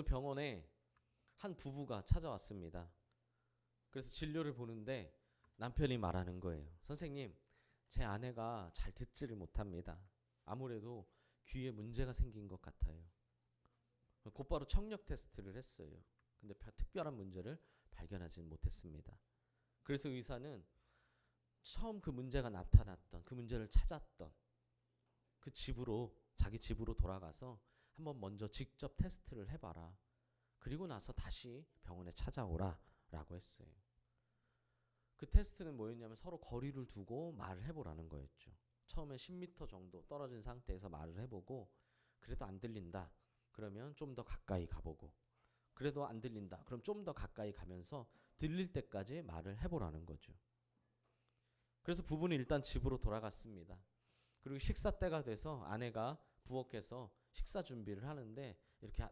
병원에 한 부부가 찾아왔습니다. 그래서 진료를 보는데 남편이 말하는 거예요. 선생님, 제 아내가 잘 듣지를 못합니다. 아무래도 귀에 문제가 생긴 것 같아요. 곧바로 청력 테스트를 했어요. 근데 특별한 문제를 발견하지는 못했습니다. 그래서 의사는 처음 그 문제가 나타났던, 그 문제를 찾았던 그 집으로, 자기 집으로 돌아가서 한번 먼저 직접 테스트를 해봐라. 그리고 나서 다시 병원에 찾아오라 라고 했어요. 그 테스트는 뭐였냐면 서로 거리를 두고 말을 해보라는 거였죠. 처음에 10m 정도 떨어진 상태에서 말을 해보고, 그래도 안 들린다 그러면 좀 더 가까이 가보고, 그래도 안 들린다 그럼 좀 더 가까이 가면서 들릴 때까지 말을 해보라는 거죠. 그래서 부부는 일단 집으로 돌아갔습니다. 그리고 식사 때가 돼서 아내가 부엌에서 식사 준비를 하는데 이렇게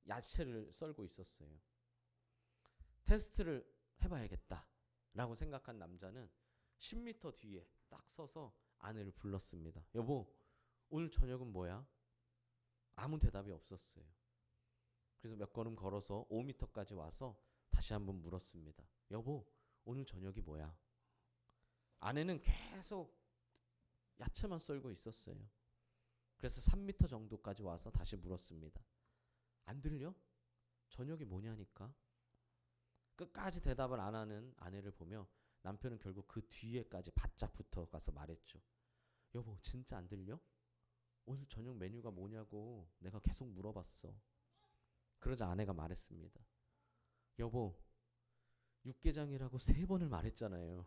야채를 썰고 있었어요. 테스트를 해봐야겠다 라고 생각한 남자는 10m 뒤에 딱 서서 아내를 불렀습니다. 여보, 오늘 저녁은 뭐야? 아무 대답이 없었어요. 그래서 몇 걸음 걸어서 5m까지 와서 다시 한번 물었습니다. 여보, 오늘 저녁이 뭐야? 아내는 계속 야채만 썰고 있었어요. 그래서 3m 정도까지 와서 다시 물었습니다. 안 들려? 저녁이 뭐냐니까? 끝까지 대답을 안 하는 아내를 보며 남편은 결국 그 뒤에까지 바짝 붙어가서 말했죠. 여보, 진짜 안 들려? 오늘 저녁 메뉴가 뭐냐고 내가 계속 물어봤어. 그러자 아내가 말했습니다. 여보, 육개장이라고 3번을 말했잖아요.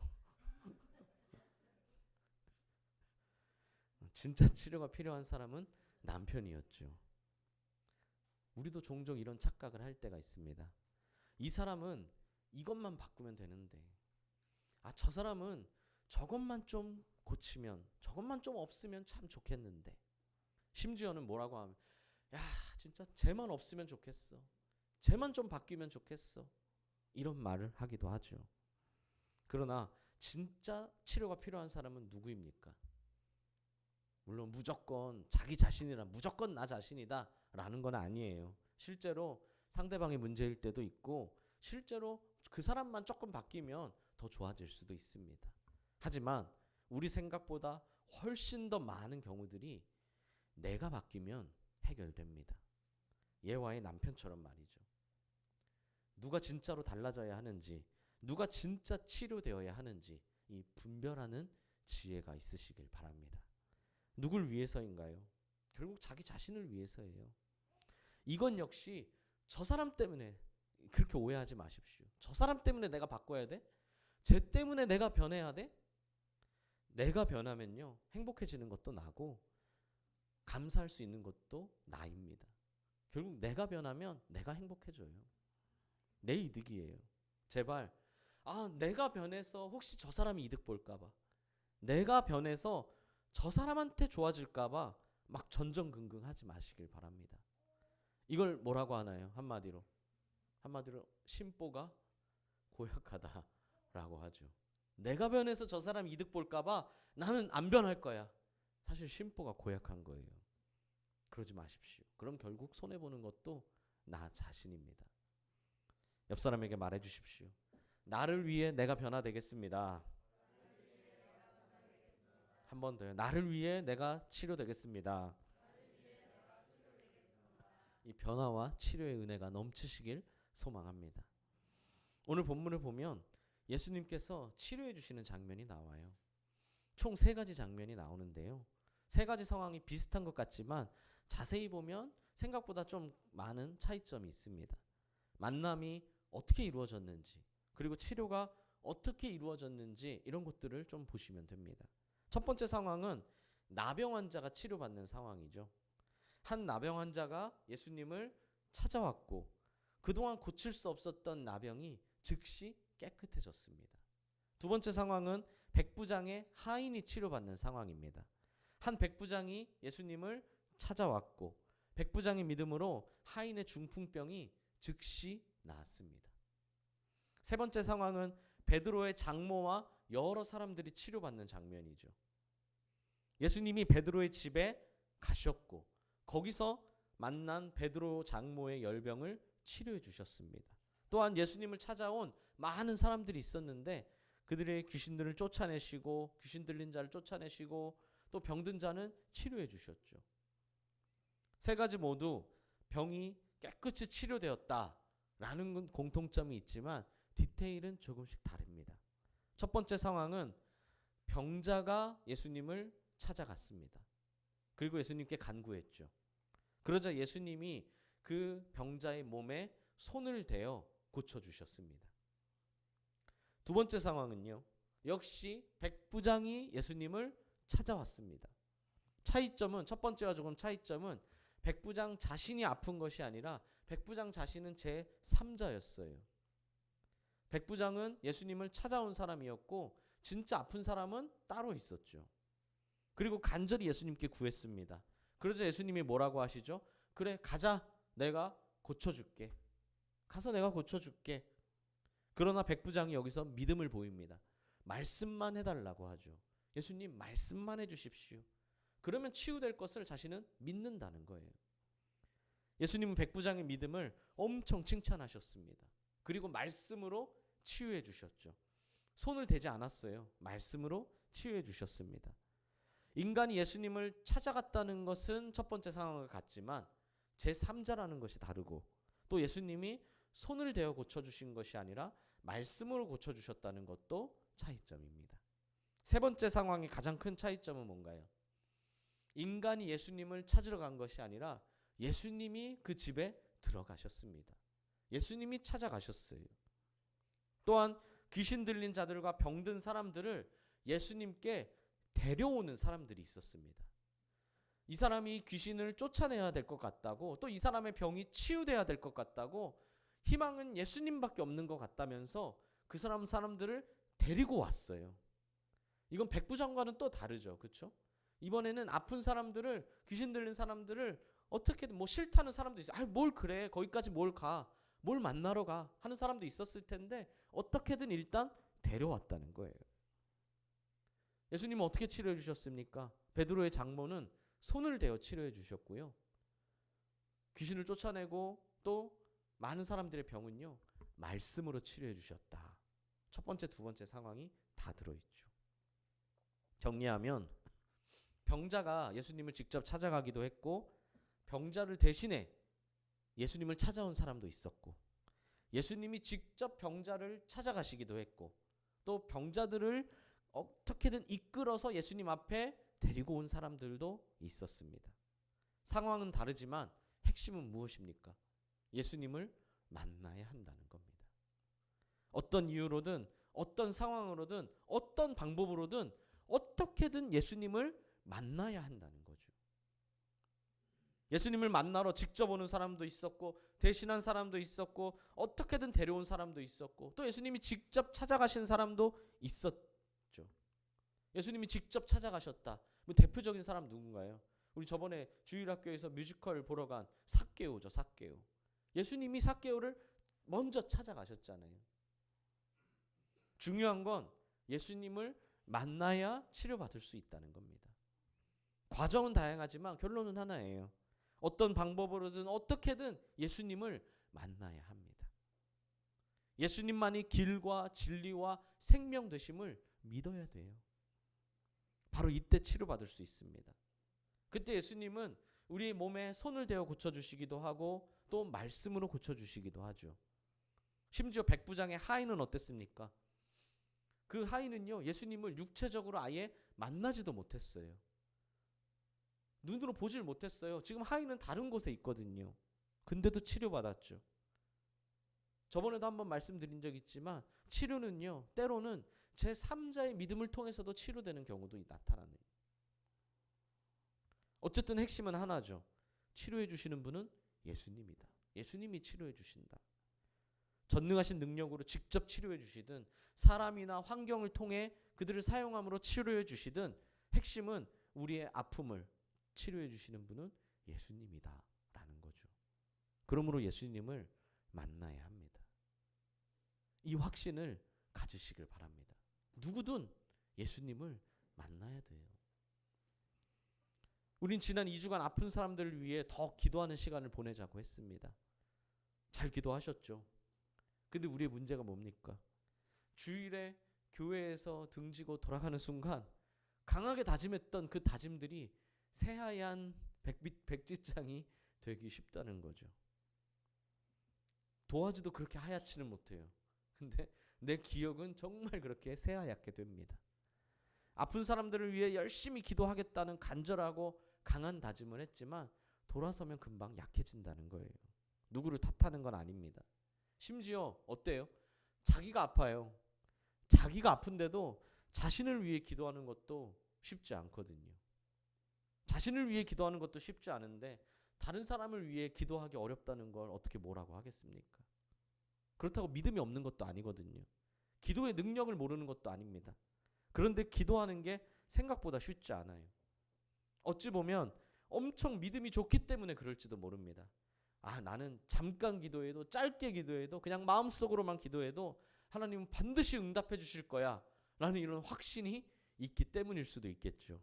진짜 치료가 필요한 사람은 남편이었죠. 우리도 종종 이런 착각을 할 때가 있습니다. 이 사람은 이것만 바꾸면 되는데, 저 사람은 저것만 좀 고치면, 저것만 좀 없으면 참 좋겠는데, 심지어는 뭐라고 하면, 야, 진짜 쟤만 없으면 좋겠어. 쟤만 좀 바뀌면 좋겠어. 이런 말을 하기도 하죠. 그러나 진짜 치료가 필요한 사람은 누구입니까? 물론 무조건 자기 자신이라, 무조건 나 자신이다 라는 건 아니에요. 실제로 상대방의 문제일 때도 있고, 실제로 그 사람만 조금 바뀌면 더 좋아질 수도 있습니다. 하지만 우리 생각보다 훨씬 더 많은 경우들이 내가 바뀌면 해결됩니다. 예화의 남편처럼 말이죠. 누가 진짜로 달라져야 하는지, 누가 진짜 치료되어야 하는지 이 분별하는 지혜가 있으시길 바랍니다. 누굴 위해서인가요? 결국 자기 자신을 위해서예요. 이건 역시 저 사람 때문에, 그렇게 오해하지 마십시오. 저 사람 때문에 내가 바꿔야 돼? 쟤 때문에 내가 변해야 돼? 내가 변하면요, 행복해지는 것도 나고 감사할 수 있는 것도 나입니다. 결국 내가 변하면 내가 행복해져요. 내 이득이에요. 제발 내가 변해서 혹시 저 사람이 이득 볼까봐, 내가 변해서 저 사람한테 좋아질까봐 막 전전긍긍 하지 마시길 바랍니다. 이걸 뭐라고 하나요? 한마디로 심보가 고약하다라고 하죠. 내가 변해서 저 사람 이득 볼까봐 나는 안 변할 거야. 사실 심보가 고약한 거예요. 그러지 마십시오. 그럼 결국 손해보는 것도 나 자신입니다. 옆 사람에게 말해주십시오. 나를 위해 내가 변화되겠습니다. 한 번 더요. 나를 위해 내가 치료되겠습니다. 이 변화와 치료의 은혜가 넘치시길 소망합니다. 오늘 본문을 보면 예수님께서 치료해 주시는 장면이 나와요. 총 3가지 장면이 나오는데요. 3가지 상황이 비슷한 것 같지만 자세히 보면 생각보다 좀 많은 차이점이 있습니다. 만남이 어떻게 이루어졌는지, 그리고 치료가 어떻게 이루어졌는지, 이런 것들을 좀 보시면 됩니다. 첫 번째 상황은 나병 환자가 치료받는 상황이죠. 한 나병 환자가 예수님을 찾아왔고 그동안 고칠 수 없었던 나병이 즉시 깨끗해졌습니다. 두 번째 상황은 백부장의 하인이 치료받는 상황입니다. 한 백부장이 예수님을 찾아왔고 백부장의 믿음으로 하인의 중풍병이 즉시 나았습니다. 세 번째 상황은 베드로의 장모와 여러 사람들이 치료받는 장면이죠. 예수님이 베드로의 집에 가셨고 거기서 만난 베드로 장모의 열병을 치료해 주셨습니다. 또한 예수님을 찾아온 많은 사람들이 있었는데 그들의 귀신들을 쫓아내시고 귀신 들린 자를 쫓아내시고 또 병든 자는 치료해 주셨죠. 세 가지 모두 병이 깨끗이 치료되었다라는 건 공통점이 있지만 디테일은 조금씩 다릅니다. 첫 번째 상황은 병자가 예수님을 찾아갔습니다. 그리고 예수님께 간구했죠. 그러자 예수님이 그 병자의 몸에 손을 대어 고쳐주셨습니다. 두 번째 상황은요. 역시 백부장이 예수님을 찾아왔습니다. 차이점은 첫 번째와 조금 차이점은 백부장 자신이 아픈 것이 아니라 백부장 자신은 제3자였어요. 백부장은 예수님을 찾아온 사람이었고 진짜 아픈 사람은 따로 있었죠. 그리고 간절히 예수님께 구했습니다. 그러자 예수님이 뭐라고 하시죠? 그래 가자, 내가 고쳐줄게. 가서 내가 고쳐줄게. 그러나 백부장이 여기서 믿음을 보입니다. 말씀만 해달라고 하죠. 예수님 말씀만 해주십시오. 그러면 치유될 것을 자신은 믿는다는 거예요. 예수님은 백부장의 믿음을 엄청 칭찬하셨습니다. 그리고 말씀으로 치유해 주셨죠. 손을 대지 않았어요. 말씀으로 치유해 주셨습니다. 인간이 예수님을 찾아갔다는 것은 첫 번째 상황과 같지만 제3자라는 것이 다르고 또 예수님이 손을 대어 고쳐주신 것이 아니라 말씀으로 고쳐주셨다는 것도 차이점입니다. 세 번째 상황의 가장 큰 차이점은 뭔가요? 인간이 예수님을 찾으러 간 것이 아니라 예수님이 그 집에 들어가셨습니다. 예수님이 찾아가셨어요. 또한 귀신 들린 자들과 병든 사람들을 예수님께 데려오는 사람들이 있었습니다. 이 사람이 귀신을 쫓아내야 될 것 같다고 또 이 사람의 병이 치유돼야 될 것 같다고 희망은 예수님밖에 없는 것 같다면서 그 사람들을 데리고 왔어요. 이건 백부장과는 또 다르죠. 그렇죠? 이번에는 아픈 사람들을 귀신 들린 사람들을 어떻게든 뭐 싫다는 사람도 있어요. 뭘 그래 거기까지 뭘 가. 뭘 만나러 가 하는 사람도 있었을 텐데 어떻게든 일단 데려왔다는 거예요. 예수님은 어떻게 치료해 주셨습니까? 베드로의 장모는 손을 대어 치료해 주셨고요. 귀신을 쫓아내고 또 많은 사람들의 병은요. 말씀으로 치료해 주셨다. 첫 번째, 두 번째 상황이 다 들어있죠. 정리하면 병자가 예수님을 직접 찾아가기도 했고 병자를 대신해 예수님을 찾아온 사람도 있었고 예수님이 직접 병자를 찾아가시기도 했고 또 병자들을 어떻게든 이끌어서 예수님 앞에 데리고 온 사람들도 있었습니다. 상황은 다르지만 핵심은 무엇입니까? 예수님을 만나야 한다는 겁니다. 어떤 이유로든 어떤 상황으로든 어떤 방법으로든 어떻게든 예수님을 만나야 한다는 거죠. 예수님을 만나러 직접 오는 사람도 있었고 대신한 사람도 있었고 어떻게든 데려온 사람도 있었고 또 예수님이 직접 찾아가신 사람도 있었죠. 예수님이 직접 찾아가셨다. 뭐 대표적인 사람 누군가요? 우리 저번에 주일학교에서 뮤지컬 보러 간 삭개오죠. 삭개오. 예수님이 삭개오를 먼저 찾아가셨잖아요. 중요한 건 예수님을 만나야 치료받을 수 있다는 겁니다. 과정은 다양하지만 결론은 하나예요. 어떤 방법으로든 어떻게든 예수님을 만나야 합니다. 예수님만이 길과 진리와 생명 되심을 믿어야 돼요. 바로 이때 치료받을 수 있습니다. 그때 예수님은 우리 몸에 손을 대어 고쳐주시기도 하고 또 말씀으로 고쳐주시기도 하죠. 심지어 백부장의 하인은 어땠습니까? 그 하인은요 예수님을 육체적으로 아예 만나지도 못했어요. 눈으로 보질 못했어요. 지금 하인은 다른 곳에 있거든요. 근데도 치료받았죠. 저번에도 한번 말씀드린 적 있지만 치료는요 때로는 제3자의 믿음을 통해서도 치료되는 경우도 나타나는. 어쨌든 핵심은 하나죠. 치료해 주시는 분은 예수님이다. 예수님이 치료해 주신다. 전능하신 능력으로 직접 치료해 주시든 사람이나 환경을 통해 그들을 사용함으로 치료해 주시든 핵심은 우리의 아픔을 치료해 주시는 분은 예수님이다 라는 거죠. 그러므로 예수님을 만나야 합니다. 이 확신을 가지시길 바랍니다. 누구든 예수님을 만나야 돼요. 우린 지난 2주간 아픈 사람들을 위해 더 기도하는 시간을 보내자고 했습니다. 잘 기도하셨죠? 근데 우리의 문제가 뭡니까? 주일에 교회에서 등지고 돌아가는 순간 강하게 다짐했던 그 다짐들이 새하얀 백지장이 되기 쉽다는 거죠. 도화지도 그렇게 하얗지는 못해요. 근데 내 기억은 정말 그렇게 새하얗게 됩니다. 아픈 사람들을 위해 열심히 기도하겠다는 간절하고 강한 다짐을 했지만 돌아서면 금방 약해진다는 거예요. 누구를 탓하는 건 아닙니다. 심지어 어때요? 자기가 아파요. 자기가 아픈데도 자신을 위해 기도하는 것도 쉽지 않거든요. 자신을 위해 기도하는 것도 쉽지 않은데 다른 사람을 위해 기도하기 어렵다는 걸 어떻게 뭐라고 하겠습니까? 그렇다고 믿음이 없는 것도 아니거든요. 기도의 능력을 모르는 것도 아닙니다. 그런데 기도하는 게 생각보다 쉽지 않아요. 어찌 보면 엄청 믿음이 좋기 때문에 그럴지도 모릅니다. 나는 잠깐 기도해도, 짧게 기도해도, 그냥 마음속으로만 기도해도 하나님은 반드시 응답해 주실 거야 라는 이런 확신이 있기 때문일 수도 있겠죠.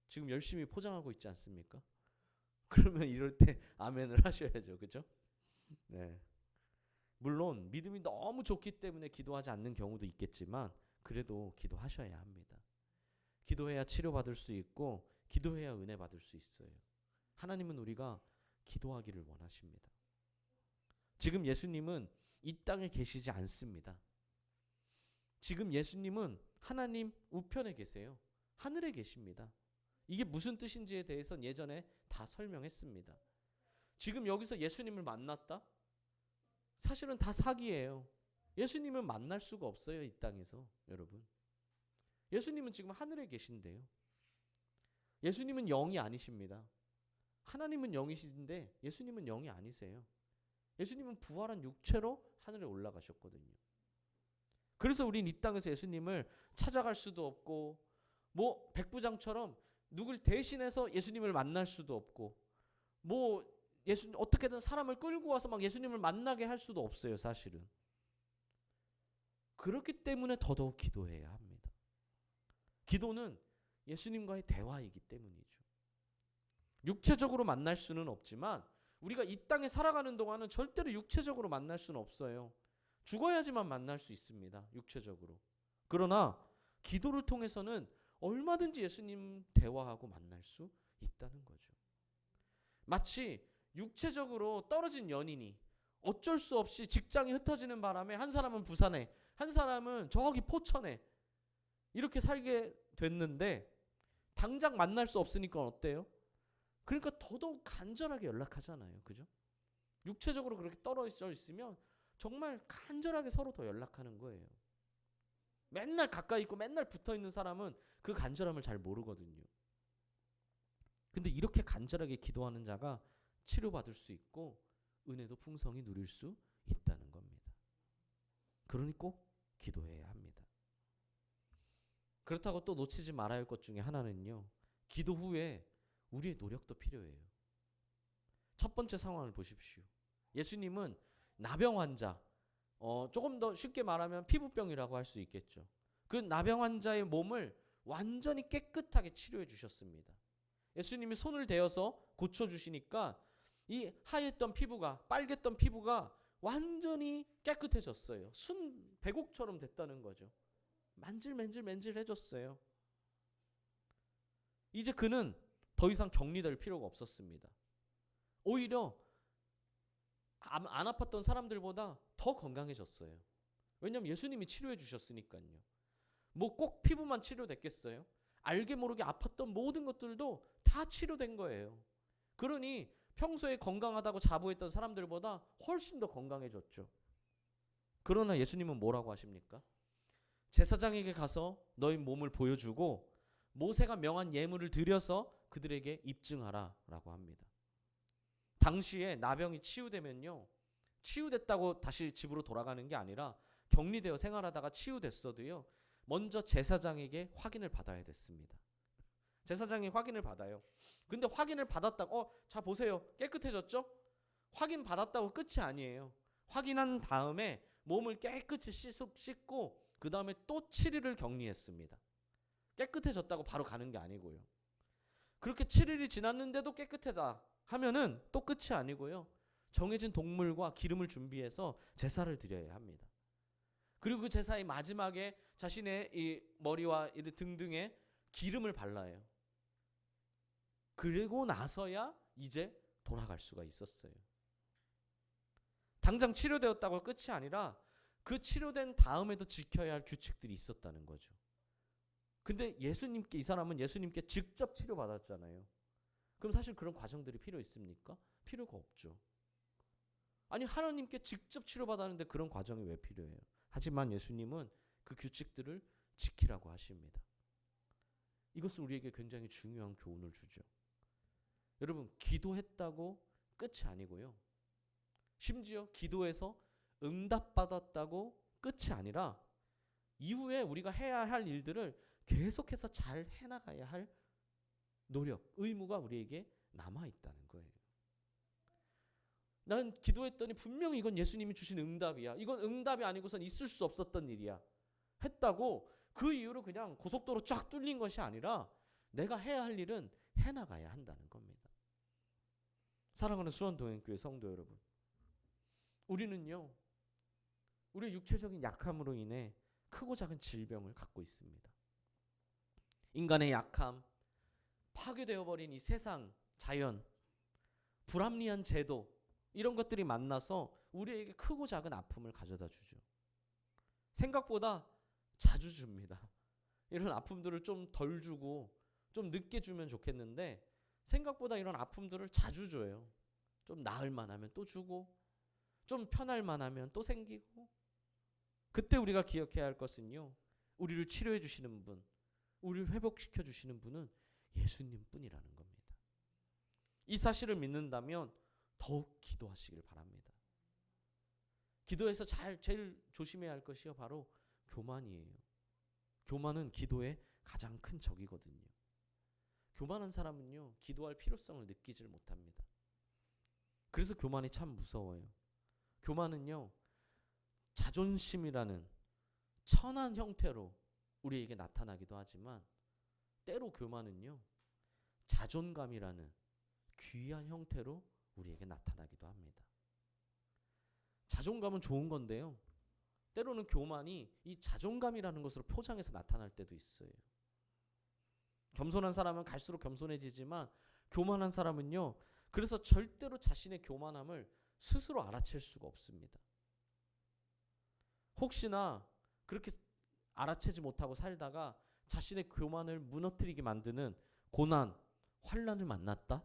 지금 열심히 포장하고 있지 않습니까? 그러면 이럴 때 아멘을 하셔야죠. 그죠? 네. 물론 믿음이 너무 좋기 때문에 기도하지 않는 경우도 있겠지만 그래도 기도하셔야 합니다. 기도해야 치료받을 수 있고 기도해야 은혜 받을 수 있어요. 하나님은 우리가 기도하기를 원하십니다. 지금 예수님은 이 땅에 계시지 않습니다. 지금 예수님은 하나님 우편에 계세요. 하늘에 계십니다. 이게 무슨 뜻인지에 대해서는 예전에 다 설명했습니다. 지금 여기서 예수님을 만났다? 사실은 다 사기예요. 예수님은 만날 수가 없어요. 이 땅에서. 여러분. 예수님은 지금 하늘에 계신데요. 예수님은 영이 아니십니다. 하나님은 영이신데 예수님은 영이 아니세요. 예수님은 부활한 육체로 하늘에 올라가셨거든요. 그래서 우린 이 땅에서 예수님을 찾아갈 수도 없고 뭐 백부장처럼 누굴 대신해서 예수님을 만날 수도 없고 뭐 어떻게든 사람을 끌고 와서 막 예수님을 만나게 할 수도 없어요. 사실은. 그렇기 때문에 더더욱 기도해야 합니다. 기도는 예수님과의 대화이기 때문이죠. 육체적으로 만날 수는 없지만 우리가 이 땅에 살아가는 동안은 절대로 육체적으로 만날 수는 없어요. 죽어야지만 만날 수 있습니다. 육체적으로. 그러나 기도를 통해서는 얼마든지 예수님 대화하고 만날 수 있다는 거죠. 마치 육체적으로 떨어진 연인이 어쩔 수 없이 직장이 흩어지는 바람에 한 사람은 부산에, 한 사람은 저기 포천에 이렇게 살게 됐는데 당장 만날 수 없으니까 어때요? 그러니까 더더욱 간절하게 연락하잖아요. 그죠? 육체적으로 그렇게 떨어져 있으면 정말 간절하게 서로 더 연락하는 거예요. 맨날 가까이 있고 맨날 붙어 있는 사람은 그 간절함을 잘 모르거든요. 근데 이렇게 간절하게 기도하는 자가 치료받을 수 있고 은혜도 풍성히 누릴 수 있다는 겁니다. 그러니 꼭 기도해야 합니다. 그렇다고 또 놓치지 말아야 할 것 중에 하나는요. 기도 후에 우리의 노력도 필요해요. 첫 번째 상황을 보십시오. 예수님은 나병 환자, 조금 더 쉽게 말하면 피부병이라고 할 수 있겠죠. 그 나병 환자의 몸을 완전히 깨끗하게 치료해 주셨습니다. 예수님이 손을 대어서 고쳐주시니까 이 하였던 피부가, 빨갰던 피부가 완전히 깨끗해졌어요. 순 백옥처럼 됐다는 거죠. 만질해졌어요. 이제 그는 더 이상 격리될 필요가 없었습니다. 오히려 안 아팠던 사람들보다 더 건강해졌어요. 왜냐하면 예수님이 치료해 주셨으니까요. 뭐 꼭 피부만 치료됐겠어요? 알게 모르게 아팠던 모든 것들도 다 치료된 거예요. 그러니 평소에 건강하다고 자부했던 사람들보다 훨씬 더 건강해졌죠. 그러나 예수님은 뭐라고 하십니까? 제사장에게 가서 너희 몸을 보여주고 모세가 명한 예물을 드려서 그들에게 입증하라 라고 합니다. 당시에 나병이 치유되면요, 치유됐다고 다시 집으로 돌아가는 게 아니라 격리되어 생활하다가 치유됐어도요, 먼저 제사장에게 확인을 받아야 됐습니다. 제사장이 확인을 받아요. 근데 확인을 받았다고 자 보세요, 깨끗해졌죠? 확인 받았다고 끝이 아니에요. 확인한 다음에 몸을 깨끗이 씻고 그 다음에 또 7일을 격리했습니다. 깨끗해졌다고 바로 가는 게 아니고요. 그렇게 7일이 지났는데도 깨끗하다 하면은 또 끝이 아니고요. 정해진 동물과 기름을 준비해서 제사를 드려야 합니다. 그리고 그 제사의 마지막에 자신의 이 머리와 이 등등에 기름을 발라요. 그리고 나서야 이제 돌아갈 수가 있었어요. 당장 치료되었다고 끝이 아니라 그 치료된 다음에도 지켜야 할 규칙들이 있었다는 거죠. 근데 이 사람은 예수님께 직접 치료받았잖아요. 그럼 사실 그런 과정들이 필요 있습니까? 필요가 없죠. 아니, 하나님께 직접 치료받았는데 그런 과정이 왜 필요해요? 하지만 예수님은 그 규칙들을 지키라고 하십니다. 이것은 우리에게 굉장히 중요한 교훈을 주죠. 여러분, 기도했다고 끝이 아니고요. 심지어 기도해서 응답받았다고 끝이 아니라 이후에 우리가 해야 할 일들을 계속해서 잘 해나가야 할 노력, 의무가 우리에게 남아있다는 거예요. 난 기도했더니 분명히 이건 예수님이 주신 응답이야. 이건 응답이 아니고선 있을 수 없었던 일이야. 했다고 그 이후로 그냥 고속도로 쫙 뚫린 것이 아니라 내가 해야 할 일은 해나가야 한다는 겁니다. 사랑하는 수원동행교회 성도 여러분, 우리는요, 우리의 육체적인 약함으로 인해 크고 작은 질병을 갖고 있습니다. 인간의 약함, 파괴되어 버린 이 세상, 자연, 불합리한 제도, 이런 것들이 만나서 우리에게 크고 작은 아픔을 가져다 주죠. 생각보다 자주 줍니다. 이런 아픔들을 좀 덜 주고 좀 늦게 주면 좋겠는데 생각보다 이런 아픔들을 자주 줘요. 좀 나을 만하면 또 주고 좀 편할 만하면 또 생기고. 그때 우리가 기억해야 할 것은요, 우리를 치료해 주시는 분, 우리를 회복시켜 주시는 분은 예수님 뿐이라는 겁니다. 이 사실을 믿는다면 더욱 기도하시길 바랍니다. 기도에서 제일 조심해야 할 것이요, 바로 교만이에요. 교만은 기도의 가장 큰 적이거든요. 교만한 사람은요, 기도할 필요성을 느끼질 못합니다. 그래서 교만이 참 무서워요. 교만은요, 자존심이라는 천한 형태로 우리에게 나타나기도 하지만 때로 교만은요, 자존감이라는 귀한 형태로 우리에게 나타나기도 합니다. 자존감은 좋은 건데요, 때로는 교만이 이 자존감이라는 것으로 포장해서 나타날 때도 있어요. 겸손한 사람은 갈수록 겸손해지지만 교만한 사람은요, 그래서 절대로 자신의 교만함을 스스로 알아챌 수가 없습니다. 혹시나 그렇게 알아채지 못하고 살다가 자신의 교만을 무너뜨리게 만드는 고난, 환난을 만났다?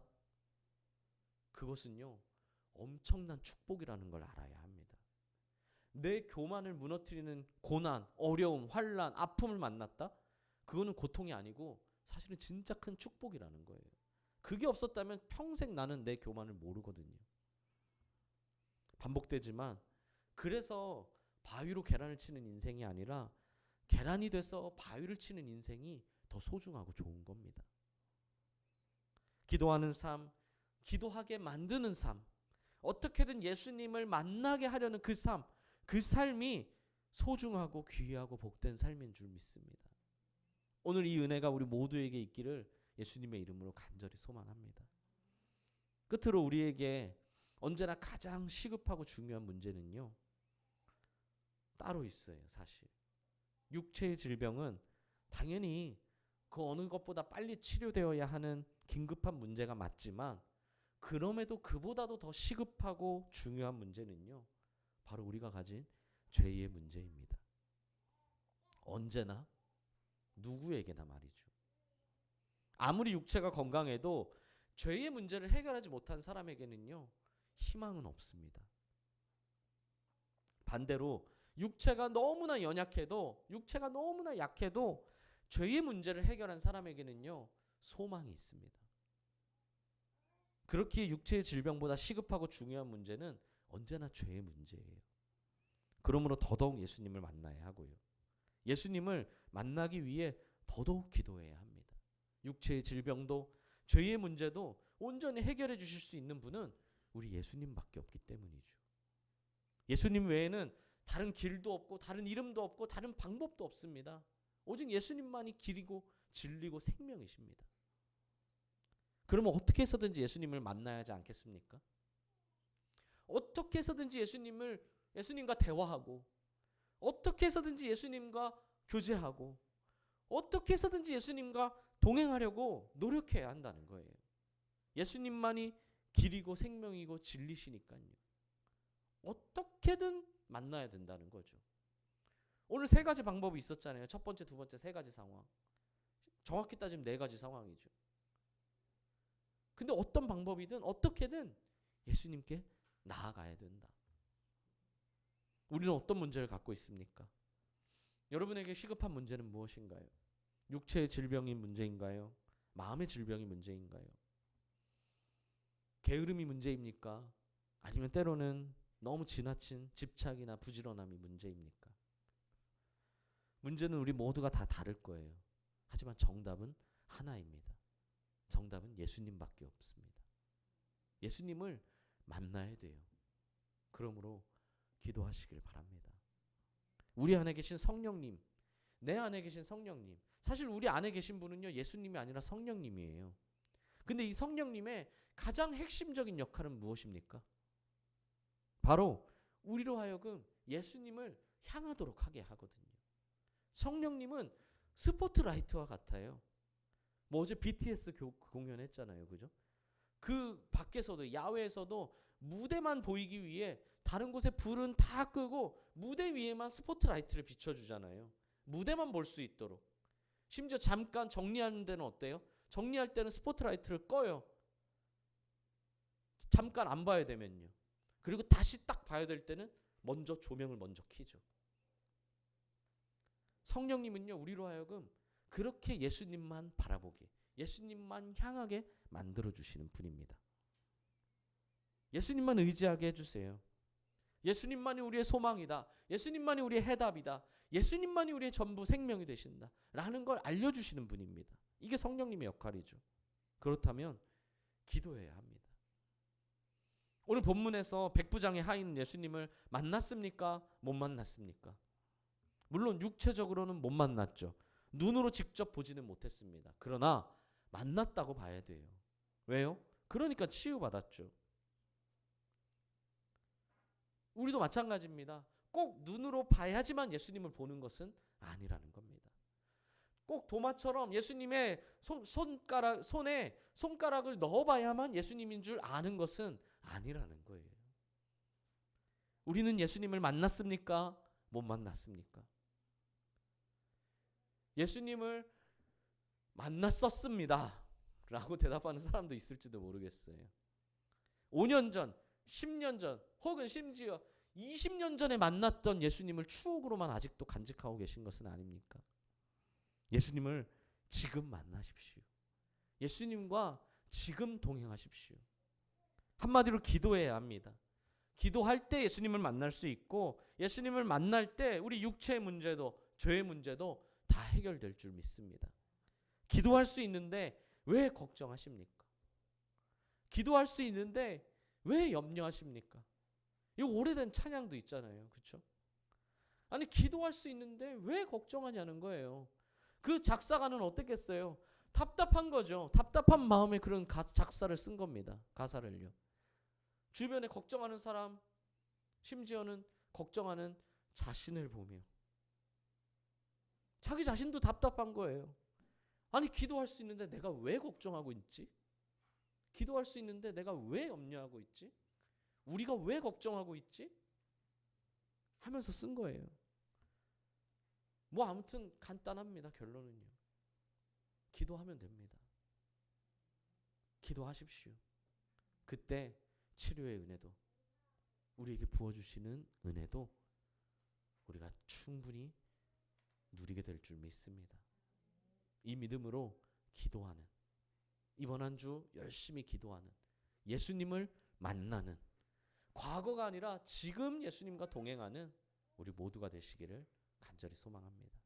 그것은요, 엄청난 축복이라는 걸 알아야 합니다. 내 교만을 무너뜨리는 고난, 어려움, 환난, 아픔을 만났다? 그거는 고통이 아니고 사실은 진짜 큰 축복이라는 거예요. 그게 없었다면 평생 나는 내 교만을 모르거든요. 반복되지만 그래서 바위로 계란을 치는 인생이 아니라 계란이 돼서 바위를 치는 인생이 더 소중하고 좋은 겁니다. 기도하는 삶, 기도하게 만드는 삶, 어떻게든 예수님을 만나게 하려는 그 삶, 그 삶이 소중하고 귀하고 복된 삶인 줄 믿습니다. 오늘 이 은혜가 우리 모두에게 있기를 예수님의 이름으로 간절히 소망합니다. 끝으로 우리에게 언제나 가장 시급하고 중요한 문제는요, 따로 있어요. 사실 육체의 질병은 당연히 그 어느 것보다 빨리 치료되어야 하는 긴급한 문제가 맞지만, 그럼에도 그보다도 더 시급하고 중요한 문제는요, 바로 우리가 가진 죄의 문제입니다. 언제나 누구에게나 말이죠. 아무리 육체가 건강해도 죄의 문제를 해결하지 못한 사람에게는요, 희망은 없습니다. 반대로 육체가 너무나 연약해도, 육체가 너무나 약해도 죄의 문제를 해결한 사람에게는요, 소망이 있습니다. 그렇기에 육체의 질병보다 시급하고 중요한 문제는 언제나 죄의 문제예요. 그러므로 더더욱 예수님을 만나야 하고요, 예수님을 만나기 위해 더더욱 기도해야 합니다. 육체의 질병도 죄의 문제도 온전히 해결해 주실 수 있는 분은 우리 예수님밖에 없기 때문이죠. 예수님 외에는 다른 길도 없고 다른 이름도 없고 다른 방법도 없습니다. 오직 예수님만이 길이고 진리고 생명이십니다. 그러면 어떻게 해서든지 예수님을 만나야 하지 않겠습니까? 어떻게 해서든지 예수님과 대화하고, 어떻게 해서든지 예수님과 교제하고, 어떻게 해서든지 예수님과 동행하려고 노력해야 한다는 거예요. 예수님만이 길이고 생명이고 진리시니까요. 어떻게든 만나야 된다는 거죠. 오늘 세 가지 방법이 있었잖아요. 첫 번째, 두 번째, 세 가지 상황. 정확히 따지면 네 가지 상황이죠. 근데 어떤 방법이든 어떻게든 예수님께 나아가야 된다. 우리는 어떤 문제를 갖고 있습니까? 여러분에게 시급한 문제는 무엇인가요? 육체의 질병이 문제인가요? 마음의 질병이 문제인가요? 게으름이 문제입니까? 아니면 때로는 너무 지나친 집착이나 부지런함이 문제입니까? 문제는 우리 모두가 다 다를 거예요. 하지만 정답은 하나입니다. 정답은 예수님밖에 없습니다. 예수님을 만나야 돼요. 그러므로 기도하시길 바랍니다. 우리 안에 계신 성령님, 내 안에 계신 성령님, 사실 우리 안에 계신 분은요, 예수님이 아니라 성령님이에요. 근데 이 성령님의 가장 핵심적인 역할은 무엇입니까? 바로 우리로 하여금 예수님을 향하도록 하게 하거든요. 성령님은 스포트라이트와 같아요. 뭐 어제 BTS 공연했잖아요. 그죠? 그 밖에서도, 야외에서도 무대만 보이기 위해 다른 곳에 불은 다 끄고 무대 위에만 스포트라이트를 비춰주잖아요. 무대만 볼 수 있도록. 심지어 잠깐 정리하는 데는 어때요? 정리할 때는 스포트라이트를 꺼요. 잠깐 안 봐야 되면요. 그리고 다시 딱 봐야 될 때는 먼저 조명을 먼저 켜죠. 성령님은요, 우리로 하여금 그렇게 예수님만 바라보게, 예수님만 향하게 만들어주시는 분입니다. 예수님만 의지하게 해주세요. 예수님만이 우리의 소망이다. 예수님만이 우리의 해답이다. 예수님만이 우리의 전부 생명이 되신다. 라는 걸 알려주시는 분입니다. 이게 성령님의 역할이죠. 그렇다면 기도해야 합니다. 오늘 본문에서 백부장의 하인 예수님을 만났습니까? 못 만났습니까? 물론 육체적으로는 못 만났죠. 눈으로 직접 보지는 못했습니다. 그러나 만났다고 봐야 돼요. 왜요? 그러니까 치유받았죠. 우리도 마찬가지입니다. 꼭 눈으로 봐야지만 예수님을 보는 것은 아니라는 겁니다. 꼭 도마처럼 예수님의 손에 손가락을 넣어봐야만 예수님인 줄 아는 것은 아니라는 거예요. 우리는 예수님을 만났습니까? 못 만났습니까? 예수님을 만났었습니다 라고 대답하는 사람도 있을지도 모르겠어요. 5년 전, 10년 전, 혹은 심지어 20년 전에 만났던 예수님을 추억으로만 아직도 간직하고 계신 것은 아닙니까? 예수님을 지금 만나십시오. 예수님과 지금 동행하십시오. 한마디로 기도해야 합니다. 기도할 때 예수님을 만날 수 있고, 예수님을 만날 때 우리 육체의 문제도, 죄의 문제도 다 해결될 줄 믿습니다. 기도할 수 있는데 왜 걱정하십니까? 기도할 수 있는데 왜 염려하십니까? 이 오래된 찬양도 있잖아요. 그렇죠? 아니, 기도할 수 있는데 왜 걱정하냐는 거예요. 그 작사가는 어떻겠어요? 답답한 거죠. 답답한 마음에 그런 작사를 쓴 겁니다. 가사를요. 주변에 걱정하는 사람, 심지어는 걱정하는 자신을 보며 자기 자신도 답답한 거예요. 아니, 기도할 수 있는데 내가 왜 걱정하고 있지? 기도할 수 있는데 내가 왜 염려하고 있지? 우리가 왜 걱정하고 있지? 하면서 쓴 거예요. 뭐 아무튼 간단합니다. 결론은요. 기도하면 됩니다. 기도하십시오. 그때 치료의 은혜도, 우리에게 부어주시는 은혜도 우리가 충분히 누리게 될 줄 믿습니다. 이 믿음으로 기도하는, 이번 한 주 열심히 기도하는, 예수님을 만나는, 과거가 아니라 지금 예수님과 동행하는 우리 모두가 되시기를 간절히 소망합니다.